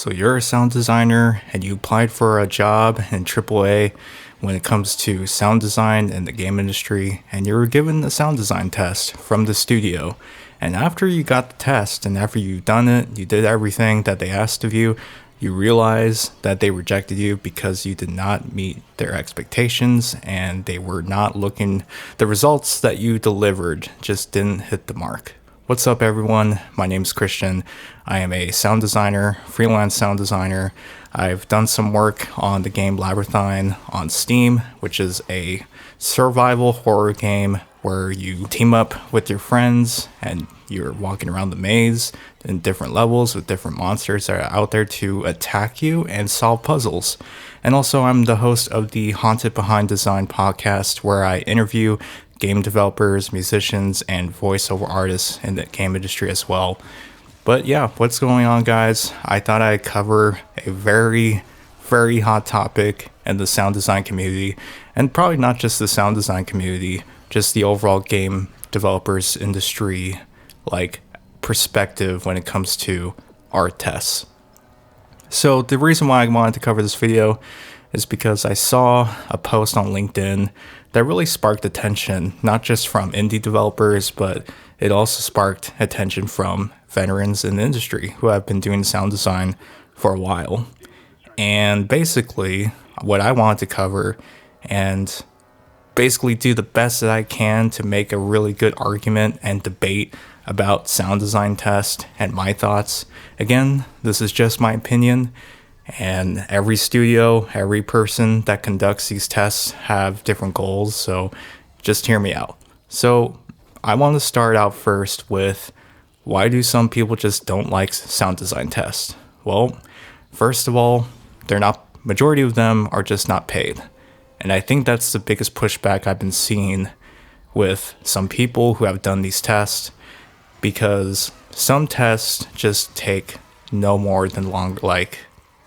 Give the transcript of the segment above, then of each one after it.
So you're a sound designer and you applied for a job in AAA when it comes to sound design in the game industry, and you were given a sound design test from the studio. And after you got the test and after you've done it, you did everything that they asked of you, you realize that they rejected you because you did not meet their expectations and they were not looking, the results that you delivered just didn't hit the mark. What's up, everyone? My name is Christian. I am a sound designer, freelance sound designer. I've done some work on the game Labyrinthine on Steam, which is a survival horror game where you team up with your friends and you're walking around the maze in different levels with different monsters that are out there to attack you and solve puzzles. And also, I'm the host of the Haunted Behind Design podcast, where I interview game developers, musicians, and voiceover artists in the game industry as well. But yeah, what's going on, guys? I thought I'd cover a very, very hot topic in the sound design community, and probably not just the sound design community, just the overall game developers industry, like perspective when it comes to art tests. So the reason why I wanted to cover this video is because I saw a post on LinkedIn that really sparked attention, not just from indie developers, but it also sparked attention from veterans in the industry who have been doing sound design for a while. And basically, what I wanted to cover and basically do the best that I can to make a really good argument and debate about sound design test and my thoughts. Again, this is just my opinion. And every studio, every person that conducts these tests have different goals, so just hear me out. So I want to start out first with, why do some people just don't like sound design tests? Well, first of all, majority of them are just not paid. And I think that's the biggest pushback I've been seeing with some people who have done these tests, because some tests just take no more than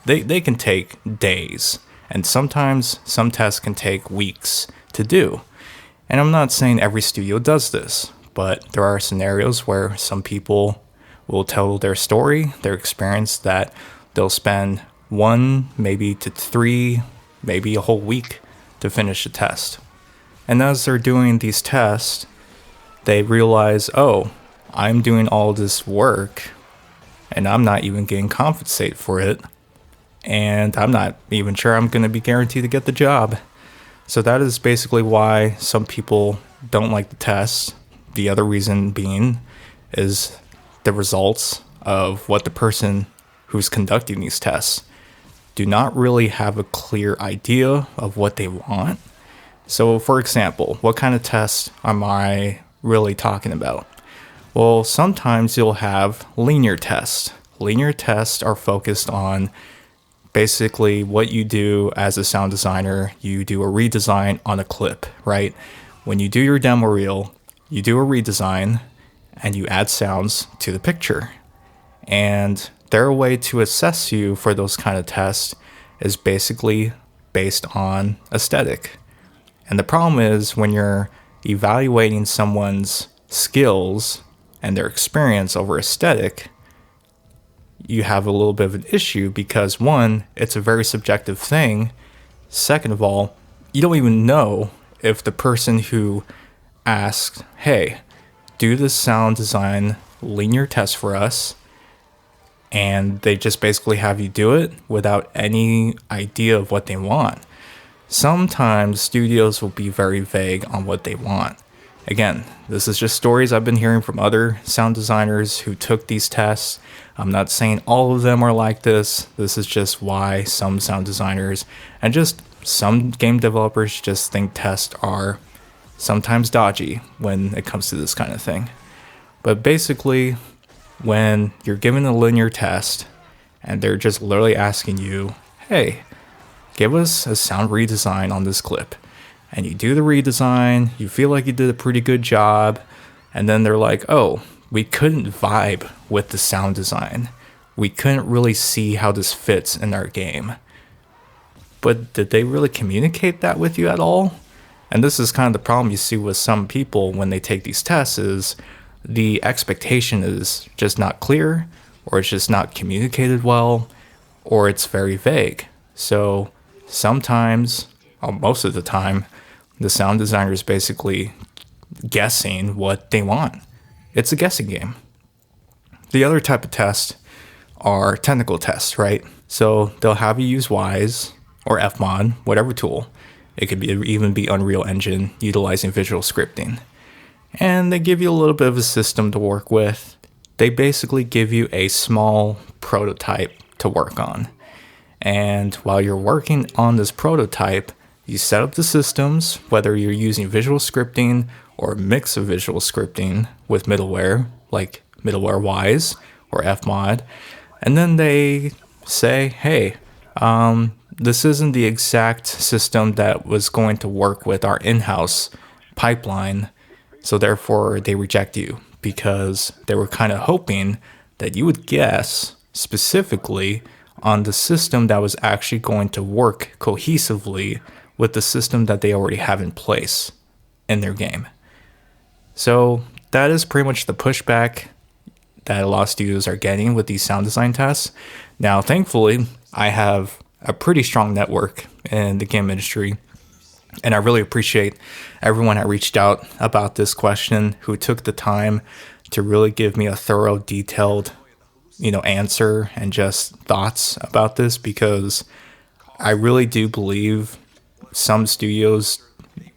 They can take days, and sometimes some tests can take weeks to do. And I'm not saying every studio does this, but there are scenarios where some people will tell their story, their experience, that they'll spend 1, maybe to 3, maybe a whole week to finish a test. And as they're doing these tests, they realize, oh, I'm doing all this work, and I'm not even getting compensated for it. And I'm not even sure I'm going to be guaranteed to get the job. So that is basically why some people don't like the test. The other reason being is the results of what the person who's conducting these tests do not really have a clear idea of what they want. So for example, what kind of tests am I really talking about? Well, sometimes you'll have linear tests. Linear tests are focused on basically what you do as a sound designer. You do a redesign on a clip, right? When you do your demo reel, you do a redesign and you add sounds to the picture. And their way to assess you for those kind of tests is basically based on aesthetic. And the problem is, when you're evaluating someone's skills and their experience over aesthetic, you have a little bit of an issue, because one, it's a very subjective thing. Second of all, you don't even know if the person who asked, hey, do this sound design linear test for us, and they just basically have you do it without any idea of what they want. Sometimes studios will be very vague on what they want. Again, this is just stories I've been hearing from other sound designers who took these tests. I'm not saying all of them are like this. This is just why some sound designers and just some game developers just think tests are sometimes dodgy when it comes to this kind of thing. But basically, when you're given a linear test and they're just literally asking you, hey, give us a sound redesign on this clip. And you do the redesign, you feel like you did a pretty good job, and then they're like, oh, we couldn't vibe with the sound design. We couldn't really see how this fits in our game. But did they really communicate that with you at all? And this is kind of the problem you see with some people when they take these tests, is the expectation is just not clear, or it's just not communicated well, or it's very vague. So sometimes, or most of the time, the sound designer is basically guessing what they want. It's a guessing game. The other type of test are technical tests, right? So they'll have you use Wise or Fmod, whatever tool. It could be even be Unreal Engine utilizing visual scripting. And they give you a little bit of a system to work with. They basically give you a small prototype to work on. And while you're working on this prototype, you set up the systems, whether you're using visual scripting or a mix of visual scripting with middleware, like middleware Wise or Fmod. And then they say, hey, this isn't the exact system that was going to work with our in-house pipeline. So therefore, they reject you because they were kind of hoping that you would guess specifically on the system that was actually going to work cohesively with the system that they already have in place in their game. So that is pretty much the pushback that a lot of studios are getting with these sound design tests. Now, thankfully, I have a pretty strong network in the game industry, and I really appreciate everyone that reached out about this question, who took the time to really give me a thorough, detailed, answer and just thoughts about this, because I really do believe some studios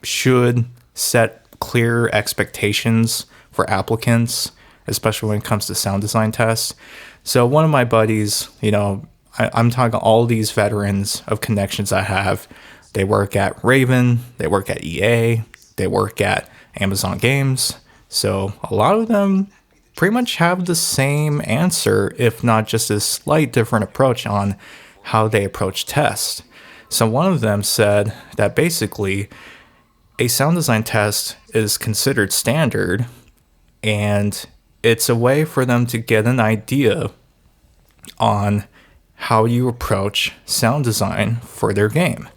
should set clear expectations for applicants, especially when it comes to sound design tests. So one of my buddies, I'm talking all these veterans of connections I have. They work at Raven, they work at EA, they work at Amazon Games. So a lot of them pretty much have the same answer, if not just a slight different approach on how they approach tests. So one of them said that basically a sound design test is considered standard, and it's a way for them to get an idea on how you approach sound design for their game.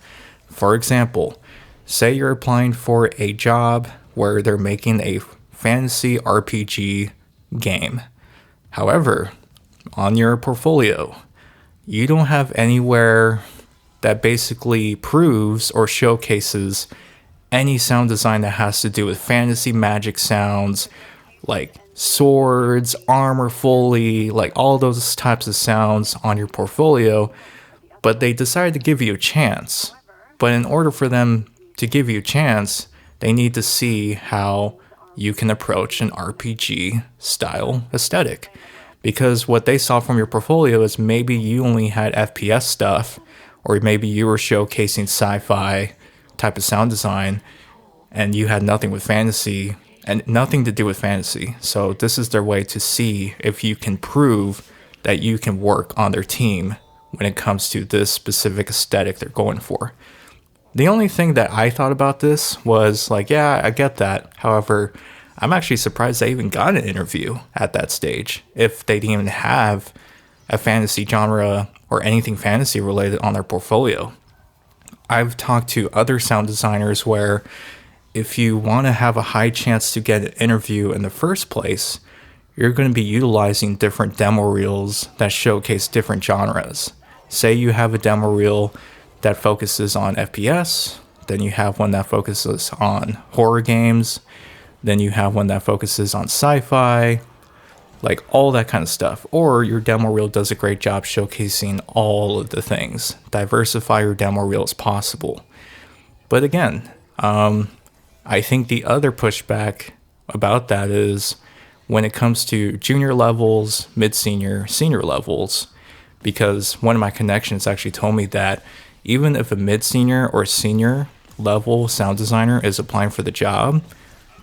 For example, say you're applying for a job where they're making a fantasy RPG game. However, on your portfolio, you don't have anywhere that basically proves or showcases any sound design that has to do with fantasy magic sounds, like swords, armor foley, like all those types of sounds on your portfolio, but they decided to give you a chance. But in order for them to give you a chance, they need to see how you can approach an RPG style aesthetic. Because what they saw from your portfolio is maybe you only had FPS stuff, or maybe you were showcasing sci-fi type of sound design, and you had nothing with fantasy and nothing to do with fantasy. So this is their way to see if you can prove that you can work on their team when it comes to this specific aesthetic they're going for. The only thing that I thought about this was like, yeah, I get that. However, I'm actually surprised they even got an interview at that stage if they didn't even have a fantasy genre or anything fantasy related on their portfolio. I've talked to other sound designers where if you want to have a high chance to get an interview in the first place, you're going to be utilizing different demo reels that showcase different genres. Say you have a demo reel that focuses on FPS, then you have one that focuses on horror games, then you have one that focuses on sci-fi, like all that kind of stuff. Or your demo reel does a great job showcasing all of the things. Diversify your demo reel as possible. But again, I think the other pushback about that is when it comes to junior levels, mid-senior, senior levels, because one of my connections actually told me that even if a mid-senior or senior level sound designer is applying for the job,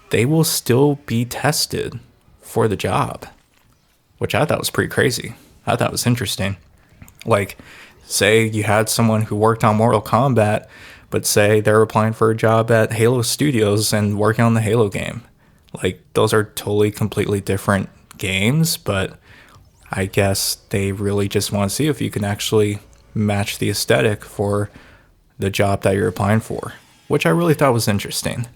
they will still be tested for the job, which I thought was pretty crazy. I thought was interesting. Like, say you had someone who worked on Mortal Kombat, but say they're applying for a job at Halo Studios and working on the Halo game. Like, those are totally, completely different games, but I guess they really just want to see if you can actually match the aesthetic for the job that you're applying for, which I really thought was interesting.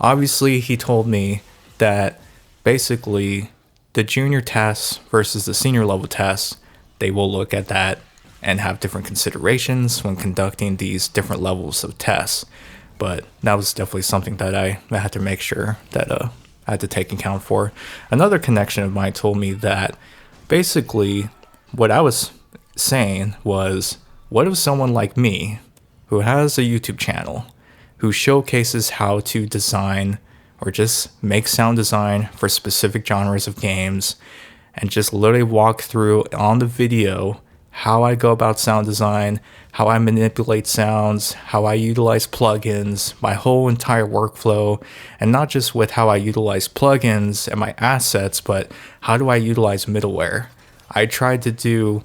Obviously, he told me that basically the junior tests versus the senior level tests, they will look at that and have different considerations when conducting these different levels of tests. But that was definitely something that I had to make sure that I had to take account for. Another connection of mine told me that basically what I was saying was, what if someone like me, who has a YouTube channel, who showcases how to design or just make sound design for specific genres of games, and just literally walk through on the video how I go about sound design, how I manipulate sounds, how I utilize plugins, my whole entire workflow, and not just with how I utilize plugins and my assets, but how do I utilize middleware. I tried to do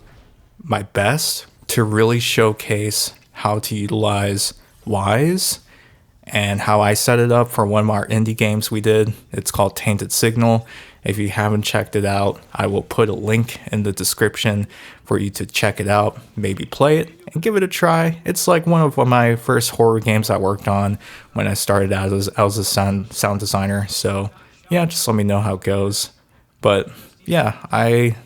my best to really showcase how to utilize Wise and how I set it up for one of our indie games we did. It's called Tainted Signal. If you haven't checked it out, I will put a link in the description for you to check it out, maybe play it and give it a try. It's like one of my first horror games I worked on when I started out as a sound designer. So yeah, just let me know how it goes. But yeah, I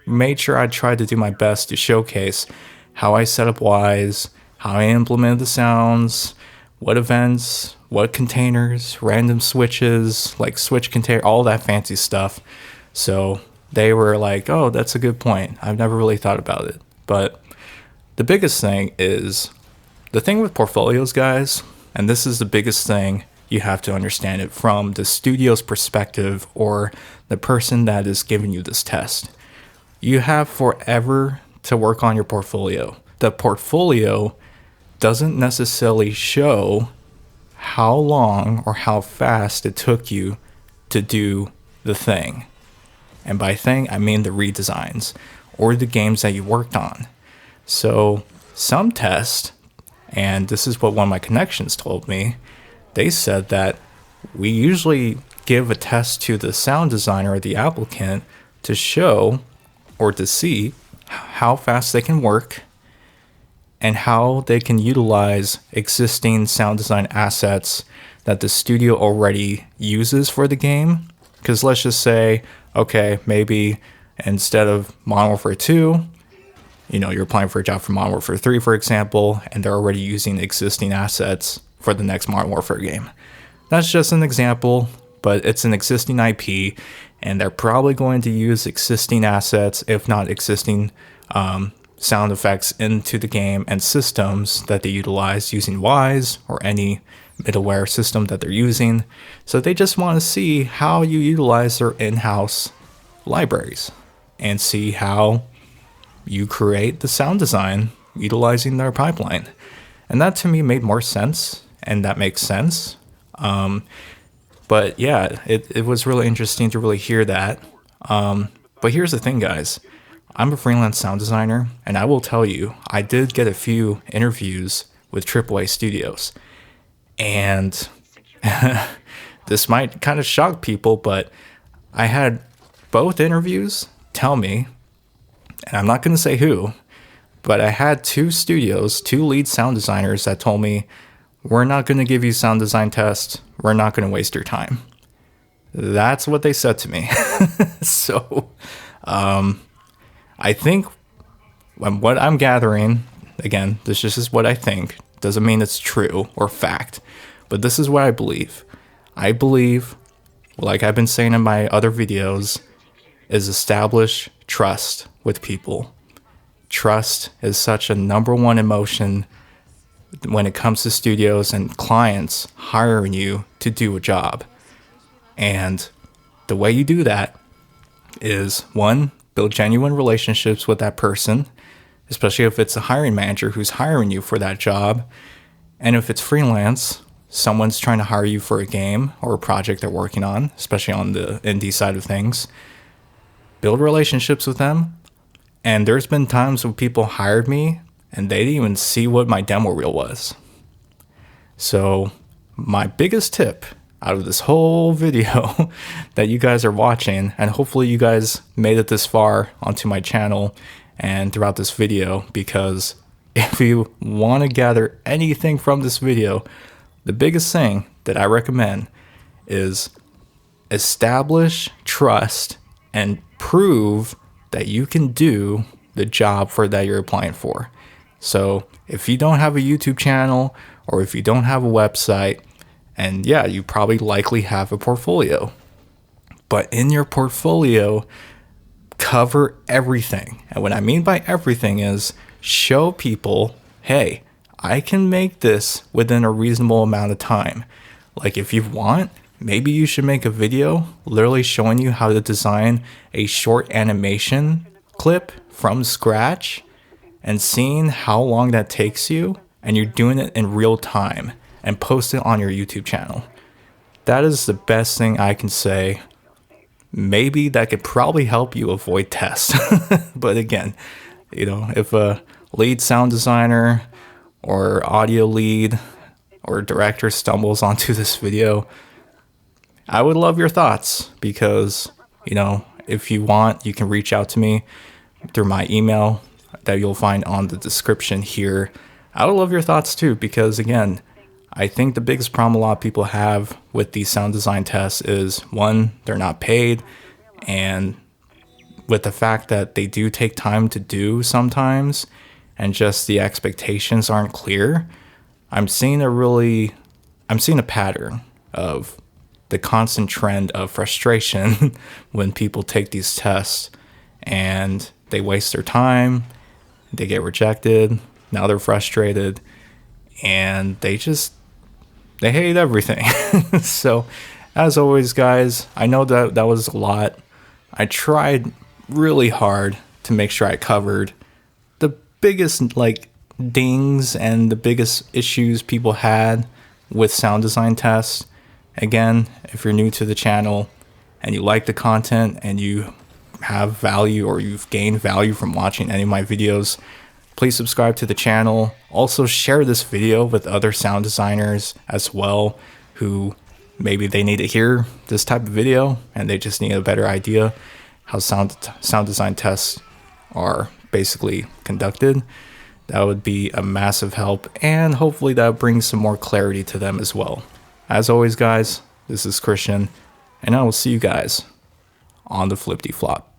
made sure I tried to do my best to showcase how I set up Wise, how I implemented the sounds, what events, what containers, random switches, like switch container, all that fancy stuff. So they were like, oh, that's a good point. I've never really thought about it. But the biggest thing is, the thing with portfolios, guys, and this is the biggest thing, you have to understand it from the studio's perspective or the person that is giving you this test. You have forever to work on your portfolio. The portfolio doesn't necessarily show how long or how fast it took you to do the thing. And by thing, I mean the redesigns or the games that you worked on. So some tests, and this is what one of my connections told me, they said that we usually give a test to the sound designer or the applicant to show or to see how fast they can work and how they can utilize existing sound design assets that the studio already uses for the game. Because let's just say, okay, maybe instead of Modern Warfare 2, you're applying for a job for Modern Warfare 3, for example, and they're already using existing assets for the next Modern Warfare game. That's just an example, but it's an existing IP, and they're probably going to use existing assets, if not existing sound effects into the game and systems that they utilize using Wise or any middleware system that they're using. So they just want to see how you utilize their in-house libraries and see how you create the sound design utilizing their pipeline. And that to me made more sense, and that makes sense. But yeah, it was really interesting to really hear that. But here's the thing, guys. I'm a freelance sound designer, and I will tell you, I did get a few interviews with AAA studios. And this might kind of shock people, but I had both interviews tell me, and I'm not going to say who, but I had two lead sound designers that told me, we're not going to give you sound design tests. We're not going to waste your time. That's what they said to me. So, I think what I'm gathering, again, this just is what I think, doesn't mean it's true or fact, but this is what I believe. I believe, like I've been saying in my other videos, is establish trust with people. Trust is such a number one emotion when it comes to studios and clients hiring you to do a job. And the way you do that is, one, build genuine relationships with that person, especially if it's a hiring manager who's hiring you for that job. And if it's freelance, someone's trying to hire you for a game or a project they're working on, especially on the indie side of things, build relationships with them. And there's been times when people hired me and they didn't even see what my demo reel was. So my biggest tip out of this whole video that you guys are watching, and hopefully you guys made it this far onto my channel and throughout this video, because if you want to gather anything from this video, the biggest thing that I recommend is establish trust and prove that you can do the job for that you're applying for. So if you don't have a YouTube channel or if you don't have a website, and yeah, you probably likely have a portfolio, but in your portfolio, cover everything. And what I mean by everything is show people, hey, I can make this within a reasonable amount of time. Like if you want, maybe you should make a video literally showing you how to design a short animation clip from scratch and seeing how long that takes you, and you're doing it in real time and post it on your YouTube channel. That is the best thing I can say. Maybe that could probably help you avoid tests. But again, if a lead sound designer or audio lead or director stumbles onto this video, I would love your thoughts, because, if you want, you can reach out to me through my email that you'll find on the description here. I would love your thoughts too, because again, I think the biggest problem a lot of people have with these sound design tests is, one, they're not paid, and with the fact that they do take time to do sometimes, and just the expectations aren't clear, I'm seeing a pattern of the constant trend of frustration when people take these tests and they waste their time, they get rejected, now they're frustrated, and they hate everything. So, as always, guys, I know that was a lot. I tried really hard to make sure I covered the biggest dings and the biggest issues people had with sound design tests. Again, if you're new to the channel and you like the content and you have value, or you've gained value from watching any of my videos, please subscribe to the channel. Also share this video with other sound designers as well, who maybe they need to hear this type of video and they just need a better idea how sound design tests are basically conducted. That would be a massive help, and hopefully that brings some more clarity to them as well. As always, guys, this is Christian, and I will see you guys on the flippity flop.